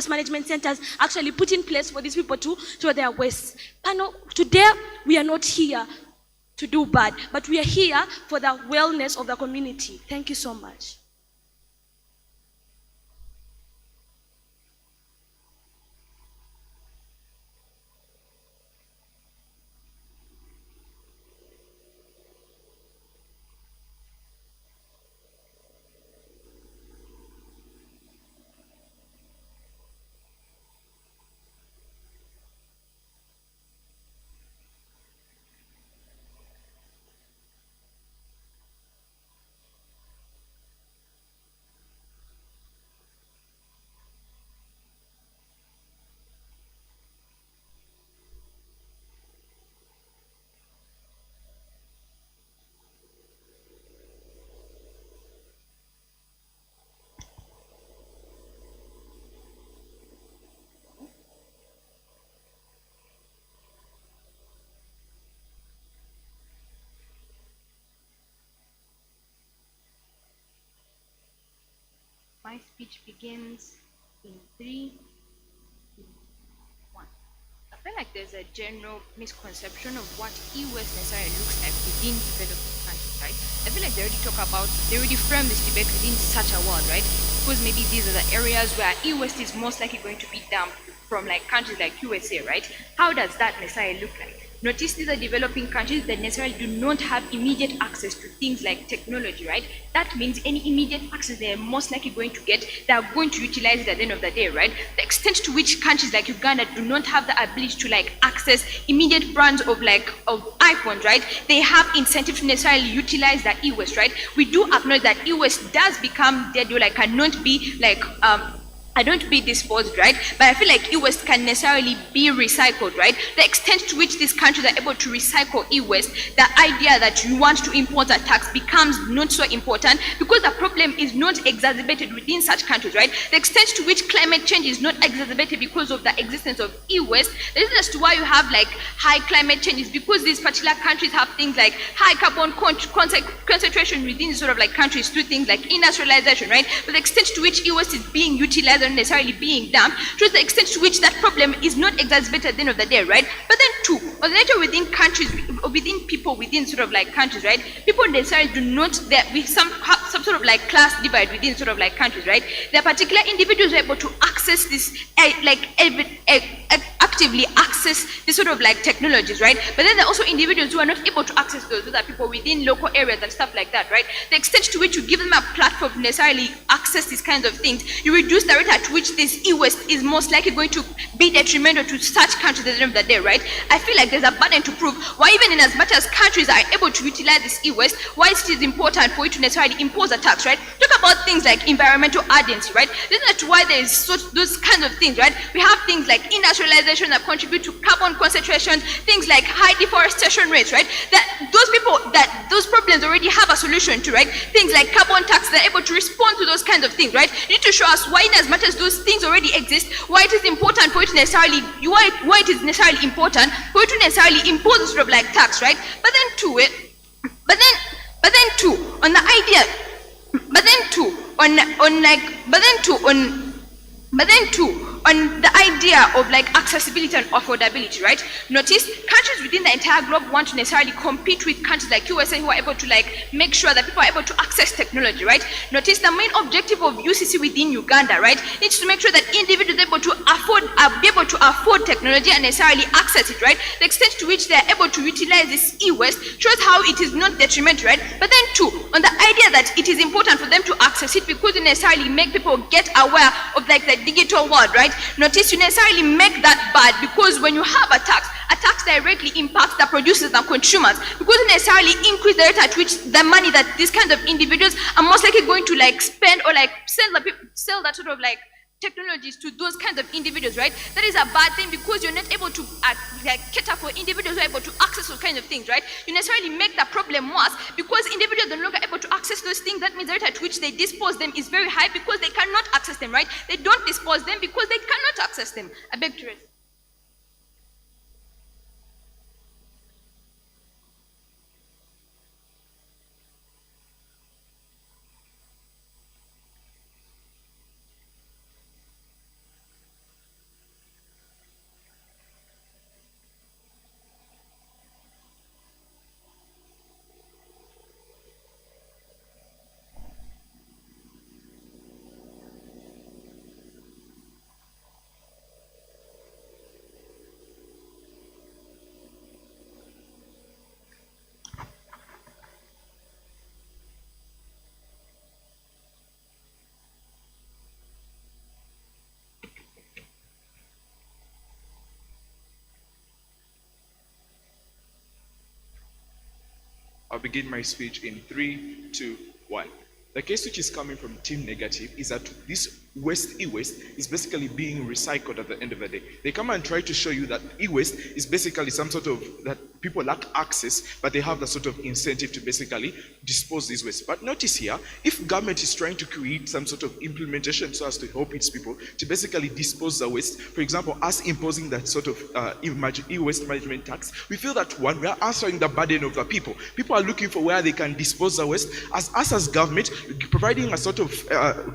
waste management centers actually put in place for these people to throw their waste. Panel, today we are not here to do bad, but we are here for the wellness of the community. Thank you so much. My speech begins in 3, 2, 1. I feel like there's a general misconception of what e-waste necessarily looks like within developing countries, right? I feel like they already frame this debate within such a world, right? Because maybe these are the areas where e-waste is most likely going to be dumped from like countries like USA, right? How does that necessarily look like? Notice these are developing countries that necessarily do not have immediate access to things like technology, right? That means any immediate access they're most likely going to get, they're going to utilize it at the end of the day, right? The extent to which countries like Uganda do not have the ability to like access immediate brands of iPhones, right? They have incentive to necessarily utilize that e-waste, right? We do acknowledge that e-waste does become dead, like cannot be like I don't be disposed, right? But I feel like e-waste can necessarily be recycled, right? The extent to which these countries are able to recycle e-waste, the idea that you want to import a tax becomes not so important because the problem is not exacerbated within such countries, right? The extent to which climate change is not exacerbated because of the existence of e-waste, the reason as to why you have like high climate change is because these particular countries have things like high carbon concentration within sort of like countries through things like industrialization, right? But the extent to which e-waste is being utilized and necessarily being dumped shows the extent to which that problem is not exacerbated at the end of the day, right? But then two, or the nature within countries, or within people within sort of like countries, right? People necessarily do not, we have some sort of like class divide within sort of like countries, right? There are particular individuals who are able to access this, actively access this sort of like technologies, right? But then there are also individuals who are not able to access those. Those are people within local areas and stuff like that, right? The extent to which you give them a platform to necessarily access these kinds of things, you reduce the rate at which this e-waste is most likely going to be detrimental to such countries at the end of the day, right? I feel like there's a burden to prove why even in as much as countries are able to utilize this e-waste, why it is important for you to necessarily impose a tax, right? Talk about things like environmental urgency, right? This is why there is those kinds of things, right? We have things like industrialization that contribute to carbon concentration, things like high deforestation rates, right? That those problems already have a solution to, right? Things like carbon tax, they're able to respond to those kinds of things, right? You need to show us why in as much as those things already exist, why it is important for it to necessarily, why it is necessarily important for it to necessarily impose this sort of like tax, right? But then two, on the idea, on the idea of like accessibility and affordability, right? Notice countries within the entire globe want to necessarily compete with countries like USA who are able to like make sure that people are able to access technology, right? Notice the main objective of UCC within Uganda, right, needs to make sure that individuals are able to be able to afford technology and necessarily access it, right? The extent to which they are able to utilize this e-waste shows how it is not detrimental, right? But then two, on the idea that it is important for them to access it because it necessarily make people get aware of like the digital world, right? Notice you necessarily make that bad because when you have a tax directly impacts the producers and consumers because it necessarily increase the rate at which the money that these kinds of individuals are most likely going to like spend or like sell that sort of like technologies to those kinds of individuals, right? That is a bad thing because you're not able to like cater for individuals who are able to access those kinds of things, right? You necessarily make the problem worse because individuals are no longer able to access those things. That means the rate at which they dispose them is very high because they cannot access them, right? They don't dispose them because they cannot access them. I beg to rest. I'll begin my speech in 3, 2, 1. The case which is coming from Team Negative is that this e-waste is basically being recycled at the end of the day. They come and try to show you that e-waste is basically some sort of, that people lack access, but they have the sort of incentive to basically dispose this waste. But notice here, if government is trying to create some sort of implementation so as to help its people to basically dispose the waste, for example, us imposing that sort of e-waste management tax, we feel that one, we are answering the burden of the people. People are looking for where they can dispose the waste. As us as government, providing a sort of,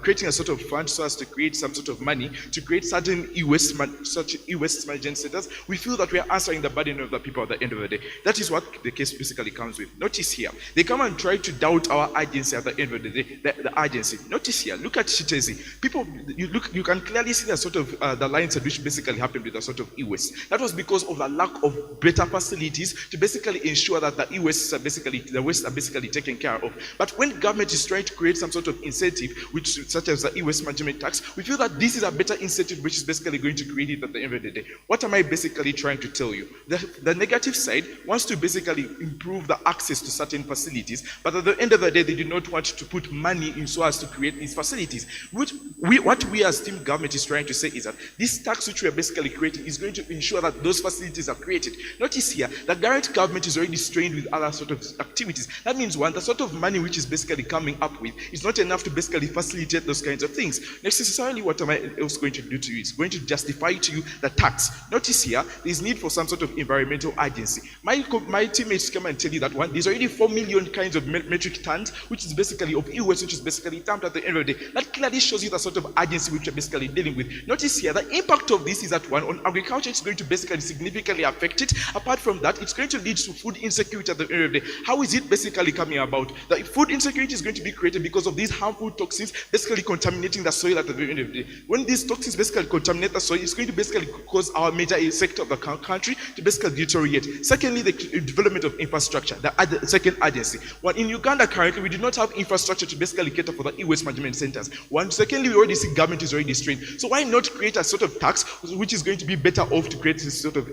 creating a sort of fund so as to create some sort of money to create certain e-waste management centers, we feel that we are answering the burden of the people at the end of the day. That is what the case basically comes with. Notice here, they come and try to doubt our agency at the end of the day, the agency. Notice here, look at Chitezi. People, you can clearly see the sort of the lines at which basically happened with the sort of e-waste. That was because of the lack of better facilities to basically ensure that the e-waste are basically, the waste are basically taken care of. But when government is trying to create some sort of incentive, which such as the e-waste management tax, we feel that this is a better incentive which is basically going to create it at the end of the day. What am I basically trying to tell you? The negative side wants to basically improve the access to certain facilities, but at the end of the day, they do not want to put money in so as to create these facilities. What we as team government is trying to say is that this tax which we are basically creating is going to ensure that those facilities are created. Notice here, the current government is already strained with other sort of activities. That means one, the sort of money which is basically coming up with is not enough to basically facilitate those kinds of things. Necessarily, what am I else going to do to you? It's going to justify to you the tax. Notice here, there is need for some sort of environmental agency. My teammates come and tell you that one, there's already 4 million kinds of metric tons, which is basically of e-waste, which is basically dumped at the end of the day. That clearly shows you the sort of agency which you're basically dealing with. Notice here, the impact of this is that one, on agriculture, it's going to basically significantly affect it. Apart from that, it's going to lead to food insecurity at the end of the day. How is it basically coming about? The food insecurity is going to be created because of these harmful toxins basically contaminating the soil at the end of the day. When these toxins basically contaminate the soil, it's going to basically cause our major sector of the country to basically deteriorate. Secondly, the development of infrastructure, the second agency. One, in Uganda currently, we do not have infrastructure to basically cater for the e-waste management centers. One, secondly, we already see government is already strained. So why not create a sort of tax which is going to be better off to create this sort of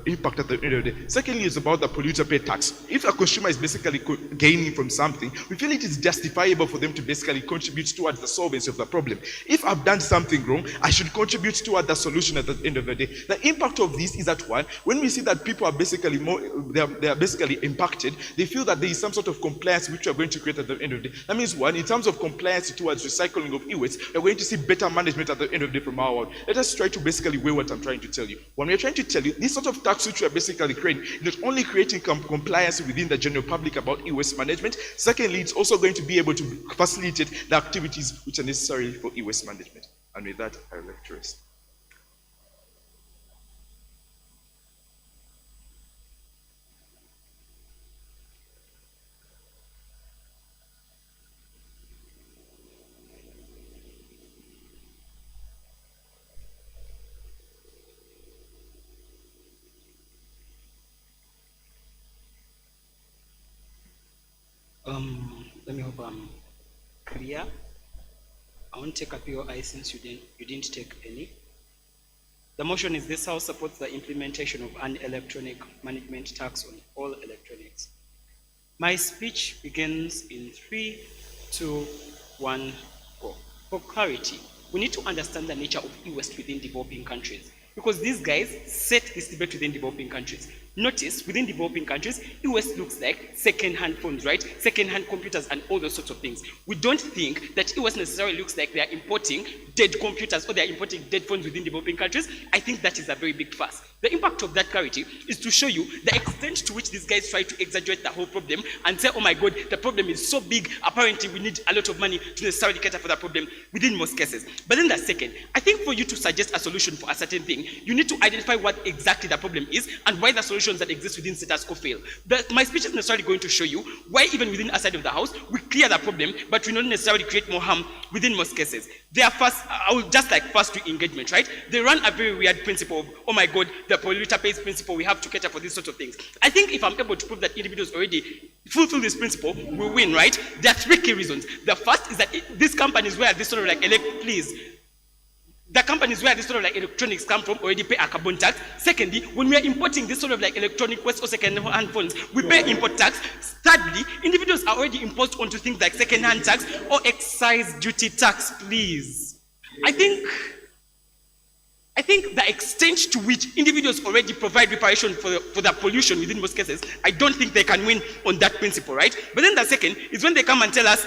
impact at the end of the day. Secondly, it's about the polluter pay tax. If a consumer is basically gaining from something, we feel it is justifiable for them to basically contribute towards the solvency of the problem. If I've done something wrong, I should contribute toward the solution at the end of the day. The impact of this is that one, when we see that people are basically they are basically impacted, they feel that there is some sort of compliance which we are going to create at the end of the day. That means one, in terms of compliance towards recycling of e-waste, we're going to see better management at the end of the day from our world. Let us try to basically weigh what I'm trying to tell you. When we're trying to tell you, this sort of tax which we are basically creating is not only creating compliance within the general public about e-waste management, secondly, it's also going to be able to facilitate the activities which are necessary for e-waste management. And with that, I will like to rest. Let me hope I'm clear. I won't take up your eye since you didn't take any. The motion is this House supports the implementation of an electronic management tax on all electronics. My speech begins in 3, 2, 1, go. For clarity, we need to understand the nature of e-waste within developing countries, because these guys set this debate within developing countries. Notice, within developing countries, e-waste looks like second-hand phones, right? Second-hand computers and all those sorts of things. We don't think that e-waste necessarily looks like they are importing dead computers or they are importing dead phones within developing countries. I think that is a very big fuss. The impact of that clarity is to show you the extent to which these guys try to exaggerate the whole problem and say, oh my God, the problem is so big, apparently we need a lot of money to necessarily cater for that problem within most cases. But then the second, I think for you to suggest a solution for a certain thing, you need to identify what exactly the problem is and why the solutions that exist within status quo fail. My speech is necessarily going to show you why even within a side of the house, we clear the problem, but we don't necessarily create more harm within most cases. They are just like first to engagement, right? They run a very weird principle of, oh my God, the polluter pays principle, we have to cater for these sorts of things. I think if I'm able to prove that individuals already fulfill this principle, we win, right? There are 3 key reasons. The first is that these companies where this sort of like, please, the companies where this sort of like electronics come from already pay a carbon tax. Secondly, when we are importing this sort of like electronic waste or second-hand phones, we pay import tax. Thirdly, individuals are already imposed onto things like second-hand tax or excise duty tax, please. I think the extent to which individuals already provide reparation for the pollution within most cases, I don't think they can win on that principle, right? But then the second is when they come and tell us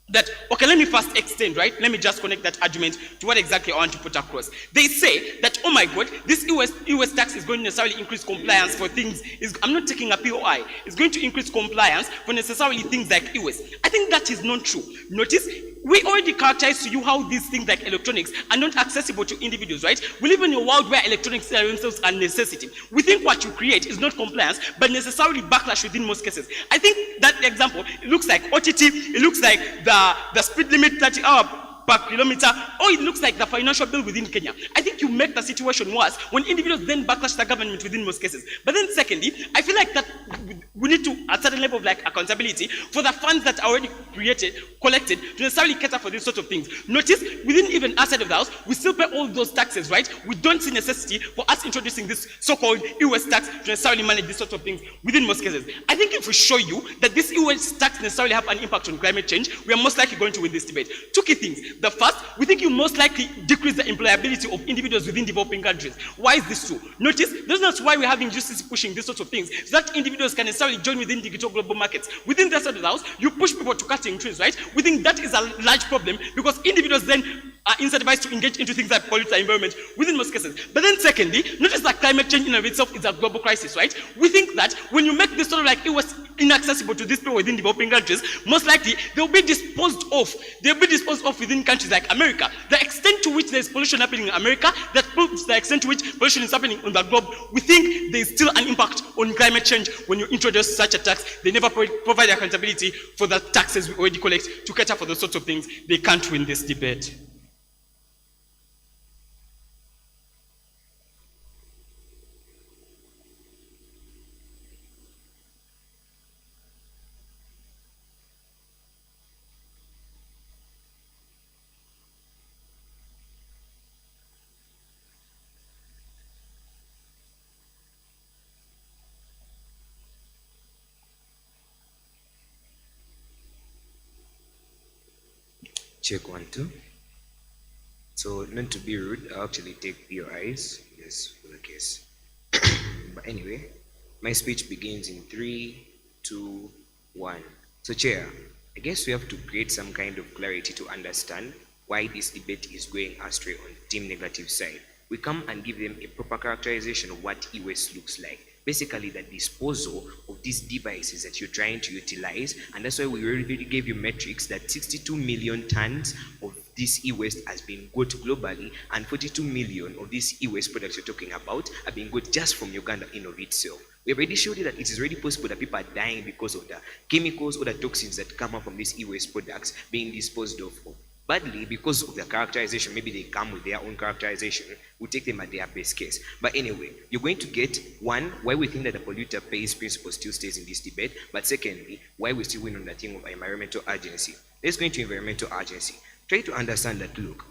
that, okay, let me first extend, right? Let me just connect that argument to what exactly I want to put across. They say that, oh my God, this US tax is going to necessarily increase compliance for things. I'm not taking a POI. It's going to increase compliance for necessarily things like US. I think that is not true. Notice, we already characterize to you how these things like electronics are not accessible to individuals, right? We live in a world where electronics themselves are necessity. We think what you create is not compliance, but necessarily backlash within most cases. I think that example, it looks like OTT, it looks like the speed limit 30 per kilometer, or it looks like the financial bill within Kenya. I think you make the situation worse when individuals then backlash the government within most cases. But then secondly, I feel like that we need to, at a certain level of like accountability for the funds that are already collected to necessarily cater for these sorts of things. Notice, within even outside of the house, we still pay all those taxes, right? We don't see necessity for us introducing this so-called US tax to necessarily manage these sorts of things within most cases. I think if we show you that this US tax necessarily have an impact on climate change, we are most likely going to win this debate. Two key things. The first, we think you most likely decrease the employability of individuals within developing countries. Why is this true? Notice, this is not why we're having UCC pushing these sorts of things, so that individuals can necessarily join within digital global markets. Within the side of the house, you push people to cutting trees, right? We think that is a large problem because individuals then are incentivized to engage into things that pollute the environment within most cases. But then secondly, notice that climate change in and of itself is a global crisis, right? We think that when you make this sort of like US inaccessible to these people within developing countries, most likely they'll be disposed of. They'll be disposed of within countries like America. The extent to which there's pollution happening in America, that proves the extent to which pollution is happening on the globe. We think there's still an impact on climate change when you introduce such a tax. They never provide accountability for the taxes we already collect to cater for those sorts of things. They can't win this debate. Check 1, 2. So, not to be rude, I'll actually take POIs, yes, for the case. But anyway, my speech begins in 3, 2, 1. So, Chair, I guess we have to create some kind of clarity to understand why this debate is going astray on the team negative side. We come and give them a proper characterization of what e-waste looks like. Basically, the disposal of these devices that you're trying to utilize, and that's why we already gave you metrics that 62 million tons of this e-waste has been got globally, and 42 million of these e-waste products you're talking about have been got just from Uganda in of itself. We have already showed you that it is already possible that people are dying because of the chemicals or the toxins that come out from these e-waste products being disposed of. Badly because of their characterization, maybe they come with their own characterization, we take them at their best case. But anyway, you're going to get, one, why we think that the polluter pays principle still stays in this debate, but secondly, why we still win on the thing of environmental urgency. Let's go into environmental urgency. Try to understand that, look,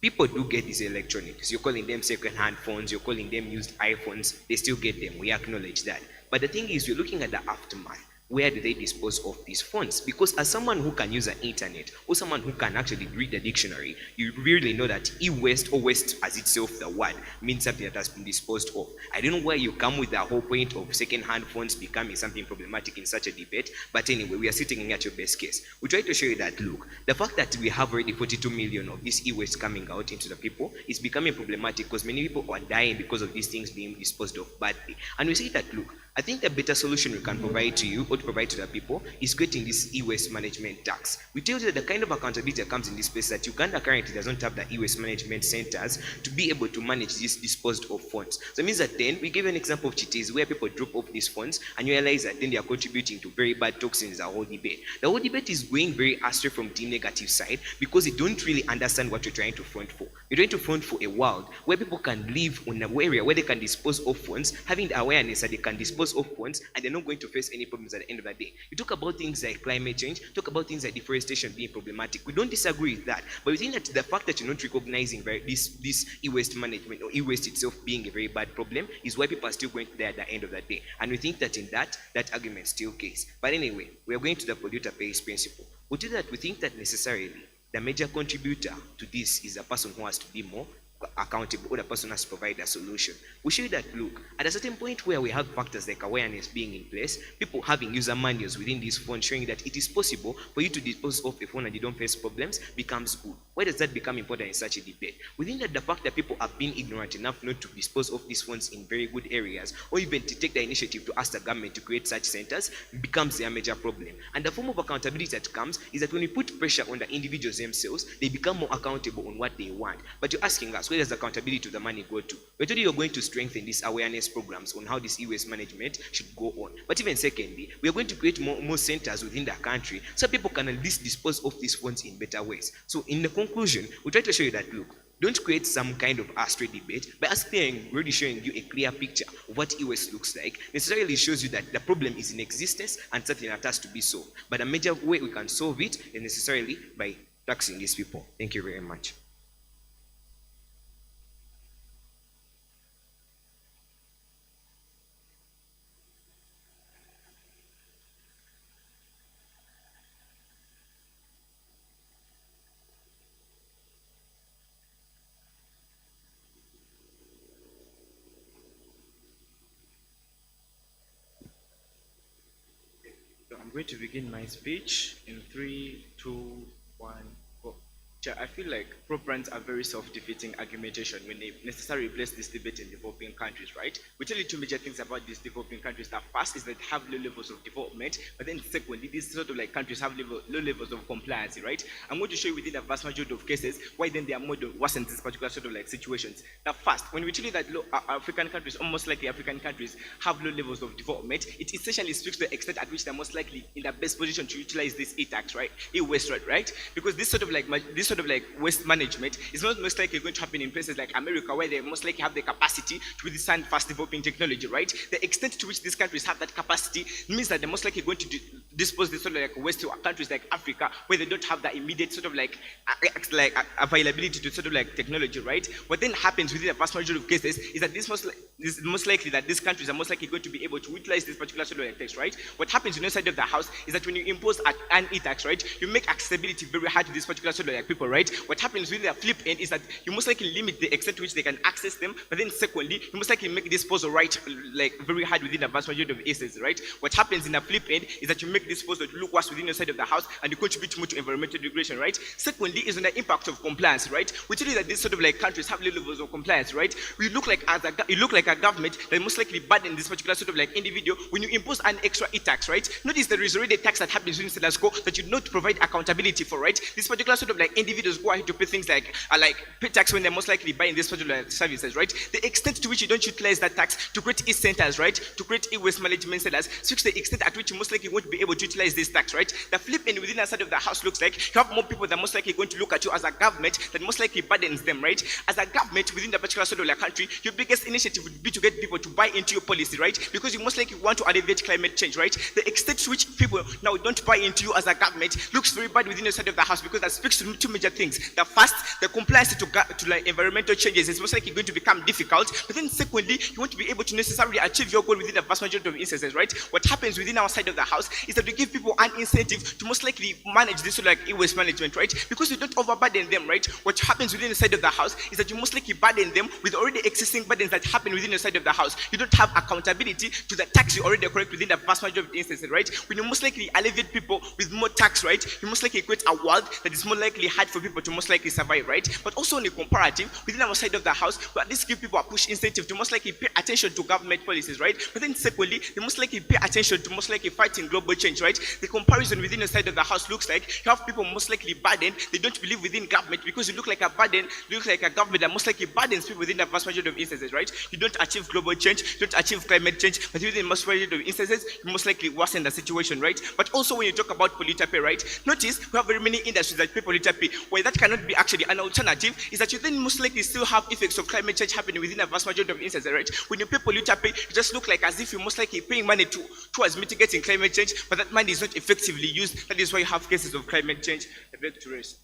people do get these electronics. You're calling them second-hand phones, you're calling them used iPhones, they still get them, we acknowledge that. But the thing is, you're looking at the aftermath. Where do they dispose of these funds? Because as someone who can use the internet, or someone who can actually read the dictionary, you really know that e-waste, or waste as itself, the word, means something that has been disposed of. I don't know where you come with the whole point of second-hand phones becoming something problematic in such a debate, but anyway, we are sitting at your best case. We try to show you that, look, the fact that we have already 42 million of this e-waste coming out into the people is becoming problematic because many people are dying because of these things being disposed of badly. And we say that, look, I think the better solution we can provide to you or to provide to the people is creating this e-waste management tax. We tell you that the kind of accountability that comes in this place that Uganda currently does not have the e-waste management centers to be able to manage these disposed of funds. So it means that then we give an example of Chitis where people drop off these funds and you realize that then they are contributing to very bad toxins, the whole debate. The whole debate is going very astray from the negative side because they don't really understand what you're trying to front for. You're trying to front for a world where people can live in an area where they can dispose of funds, having the awareness that they can dispose of funds and they're not going to face any problems at the the end of the day. You talk about things like climate change, talk about things like deforestation being problematic. We don't disagree with that, but we think that the fact that you're not recognizing this e-waste management or e-waste itself being a very bad problem is why people are still going there at the end of the day. And we think that in that argument still case. But anyway, we are going to the polluter pays principle. We do that. We think that necessarily the major contributor to this is a person who has to be more accountable, or the person has to provide a solution. We show you that, look, at a certain point where we have factors like awareness being in place, people having user manuals within this phone showing that it is possible for you to dispose of a phone and you don't face problems becomes good. Why does that become important in such a debate? We think that the fact that people have been ignorant enough not to dispose of these phones in very good areas, or even to take the initiative to ask the government to create such centers, becomes their major problem. And the form of accountability that comes is that when we put pressure on the individuals themselves, they become more accountable on what they want. But you're asking us, where does accountability to the money go to? We told you you're going to strengthen these awareness programs on how this e-waste management should go on. But even secondly, we are going to create more centers within the country so people can at least dispose of these funds in better ways. So in the conclusion, we try to show you that, look, don't create some kind of astray debate. By us already showing you a clear picture of what e-waste looks like, necessarily shows you that the problem is in existence and something that has to be solved. But a major way we can solve it is necessarily by taxing these people. Thank you very much. So I'm going to begin my speech in 3, 2, 1, go. Chair, I feel like proponents are very self-defeating argumentation when they necessarily place this debate in developing countries, right? We tell you two major things about these developing countries. The first is that they have low levels of development, but then secondly, these sort of like countries have low levels of compliance, right? I'm going to show you within the vast majority of cases why then they are more worse in this particular sort of like situations. The first, when we tell you that African countries, almost like African countries, have low levels of development, it essentially speaks to the extent at which they're most likely in the best position to utilize this e-tax, right? E-waste, right? Because this sort of like waste management is not most likely going to happen in places like America, where they most likely have the capacity to withstand fast developing technology, right? The extent to which these countries have that capacity means that they're most likely going to dispose this sort of like waste to countries like Africa, where they don't have the immediate sort of like availability to sort of like technology, right? What then happens within the vast majority of cases is that this most likely that these countries are most likely going to be able to utilize this particular sort of like tax, right? What happens on the side of the house is that when you impose an e-tax, right, you make accessibility very hard to this particular sort of like people, right? What happens with the flip end is that you most likely limit the extent to which they can access them, but then secondly, you most likely make disposal right like very hard within the vast majority of cases, right? What happens in the flip end is that you make disposal to look worse within the side of the house and you contribute more to environmental degradation, right? Secondly is on the impact of compliance, right? We tell you that these sort of like countries have low levels of compliance, right? You look like a government that most likely burden this particular sort of like individual when you impose an extra e-tax, right? Notice there is already a tax that happens within status quo that you not provide accountability for, right? This particular sort of like individuals go ahead to pay things like pay tax when they're most likely buying these particular services, right? The extent to which you don't utilize that tax to create e-centers, right? To create e-waste management centers, such the extent at which you most likely won't be able to utilize this tax, right? The flip end within the side of the house looks like you have more people that are most likely going to look at you as a government that most likely burdens them, right? As a government within the particular sort of like country, your biggest initiative would be to get people to buy into your policy, right? Because you most likely want to alleviate climate change, right? The extent to which people now don't buy into you as a government looks very bad within the side of the house, because that speaks to two major things. The first, the compliance to like environmental changes is most likely going to become difficult, but then secondly, you want to be able to necessarily achieve your goal within the vast majority of instances, right? What happens within our side of the house is that we give people an incentive to most likely manage this like e-waste management, right? Because you don't overburden them, right? What happens within the side of the house is that you most likely burden them with already existing burdens that happen within the side of the house. You don't have accountability to the tax you already collect within the vast majority of instances, right? When you most likely alleviate people with more tax, right, you most likely create a world that is more likely hard for people to most likely survive, right? But also on the comparative, within our side of the house, we at least give people a push incentive to most likely pay attention to government policies, right? But then secondly, they most likely pay attention to most likely fighting global change, right? The comparison within the side of the house looks like you have people most likely burdened. They don't believe within government because you look like a burden, you look like a government that most likely burdens people within the vast majority of instances, right? You don't achieve global change, you don't achieve climate change, but within the most majority of instances, you most likely worsen the situation, right? But also when you talk about polluter pay, right? Notice we have very many industries that pay polluter pay. why that cannot be actually an alternative is that you then most likely still have effects of climate change happening within a vast majority of instances, right? When you pay polluter pay, you just look like as if you're most likely paying money towards mitigating climate change, but that money is not effectively used. That is why you have cases of climate change. I beg to rest.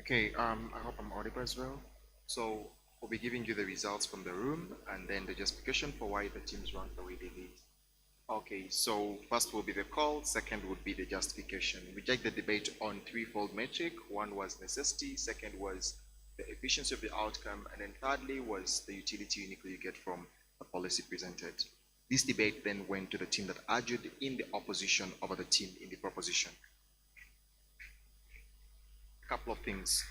Okay, I hope I'm audible as well. So we'll be giving you the results from the room and then the justification for why the teams run the way they did. Okay, so first will be the call, second would be the justification. We judged the debate on threefold metric. One was necessity, second was the efficiency of the outcome, and then thirdly was the utility uniquely you get from the policy presented. This debate then went to the team that argued in the opposition over the team in the proposition. A couple of things.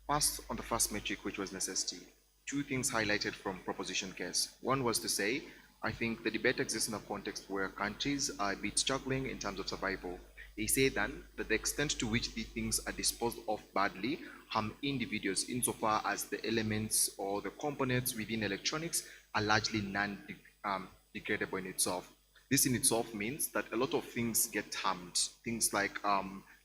First, on the first metric, which was necessity, two things highlighted from proposition case. One was to say, I think the debate exists in a context where countries are a bit struggling in terms of survival. They say then that the extent to which these things are disposed of badly harm individuals insofar as the elements or the components within electronics are largely non-degradable in itself. This in itself means that a lot of things get harmed. Things like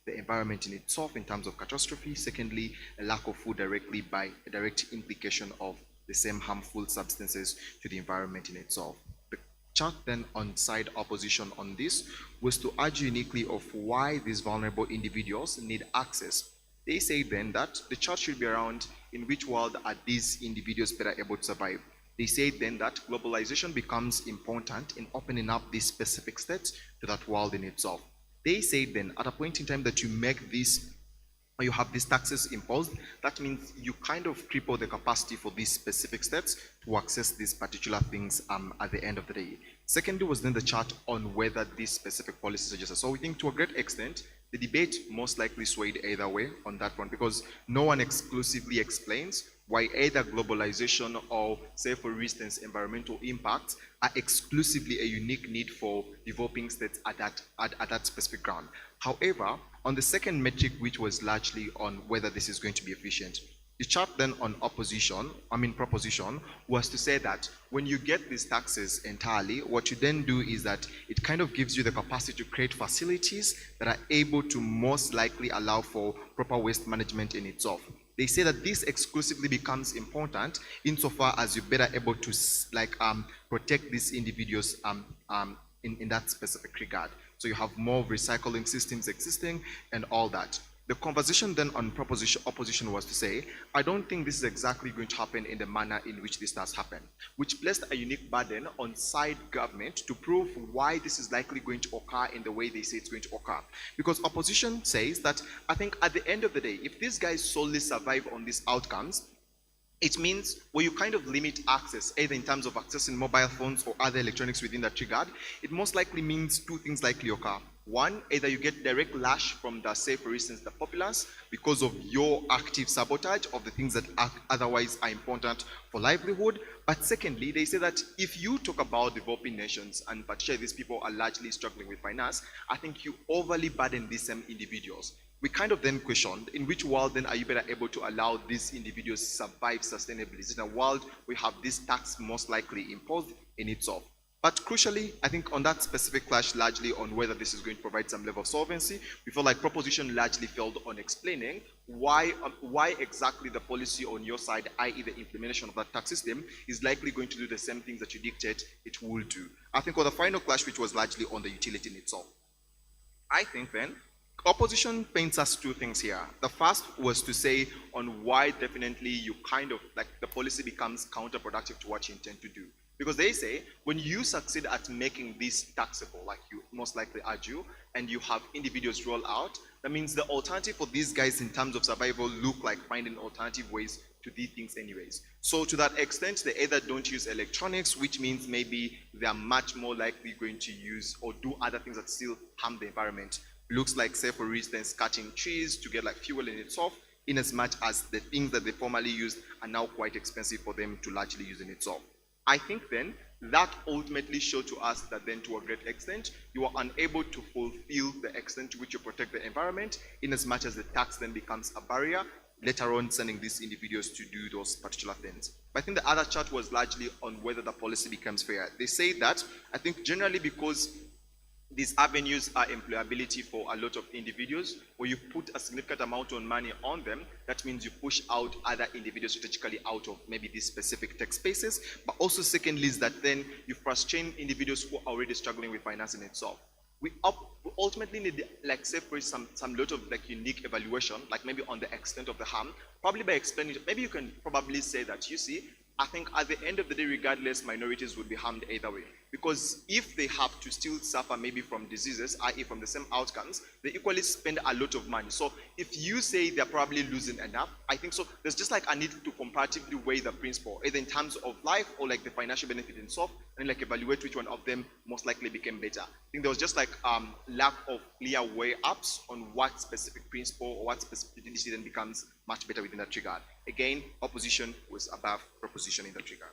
the environment in itself in terms of catastrophe. Secondly, a lack of food directly by a direct implication of the same harmful substances to the environment in itself. The chart then on side opposition on this was to argue uniquely of why these vulnerable individuals need access. They say then that the chart should be around in which world are these individuals better able to survive. They say then that globalization becomes important in opening up these specific states to that world in itself. They say then at a point in time that you make this or you have these taxes imposed, that means you kind of cripple the capacity for these specific states to access these particular things at the end of the day. Secondly was then the chart on whether these specific policies are just. So we think to a great extent, the debate most likely swayed either way on that one because no one exclusively explains why either globalization or, say for instance, environmental impacts are exclusively a unique need for developing states at that specific ground. However, on the second metric, which was largely on whether this is going to be efficient, the chart then on proposition, was to say that when you get these taxes entirely, what you then do is that it kind of gives you the capacity to create facilities that are able to most likely allow for proper waste management in itself. They say that this exclusively becomes important insofar as you're better able to protect these individuals in that specific regard. So you have more recycling systems existing and all that. The conversation then on opposition was to say, I don't think this is exactly going to happen in the manner in which this does happen, which placed a unique burden on side government to prove why this is likely going to occur in the way they say it's going to occur. Because opposition says that I think at the end of the day, if these guys solely survive on these outcomes, it means where you kind of limit access, either in terms of accessing mobile phones or other electronics within that regard, it most likely means two things likely occur. One, either you get direct lash from the, say for instance, the populace because of your active sabotage of the things that otherwise are important for livelihood. But secondly, they say that if you talk about developing nations, and particularly these people are largely struggling with finance, I think you overly burden these same individuals. We kind of then questioned, in which world then are you better able to allow these individuals to survive sustainably? Is it a world we have this tax most likely imposed in itself? But crucially, I think on that specific clash, largely on whether this is going to provide some level of solvency, we feel like proposition largely failed on explaining why exactly the policy on your side, i.e. the implementation of that tax system, is likely going to do the same things that you dictate it will do. I think on the final clash, which was largely on the utility in itself, I think then, opposition paints us two things here. The first was to say on why definitely you kind of like the policy becomes counterproductive to what you intend to do. Because they say when you succeed at making this taxable, like you most likely argue, and you have individuals roll out, that means the alternative for these guys in terms of survival look like finding alternative ways to do things anyways. So to that extent, they either don't use electronics, which means maybe they are much more likely going to use or do other things that still harm the environment. Looks like, say for instance, cutting trees to get like fuel in itself, in as much as the things that they formerly used are now quite expensive for them to largely use in itself. I think then that ultimately showed to us that then to a great extent, you are unable to fulfill the extent to which you protect the environment, in as much as the tax then becomes a barrier, later on sending these individuals to do those particular things. But I think the other chart was largely on whether the policy becomes fair. They say that, I think generally because these avenues are employability for a lot of individuals. Where you put a significant amount of money on them, that means you push out other individuals strategically out of maybe these specific tech spaces. But also secondly is that then you frustrate individuals who are already struggling with finance in itself. we ultimately need, like, say for some lot of like unique evaluation, like maybe on the extent of the harm. Probably by explaining, maybe you can probably say that, you see, I think at the end of the day, regardless, minorities would be harmed either way. Because if they have to still suffer maybe from diseases, i.e. from the same outcomes, they equally spend a lot of money. So if you say they're probably losing enough, I think so there's just like a need to comparatively weigh the principle, either in terms of life or like the financial benefit in itself, and like evaluate which one of them most likely became better. I think there was just like lack of clear way ups on what specific principle or what specific decision becomes much better within that regard. Again, opposition was above proposition in that regard.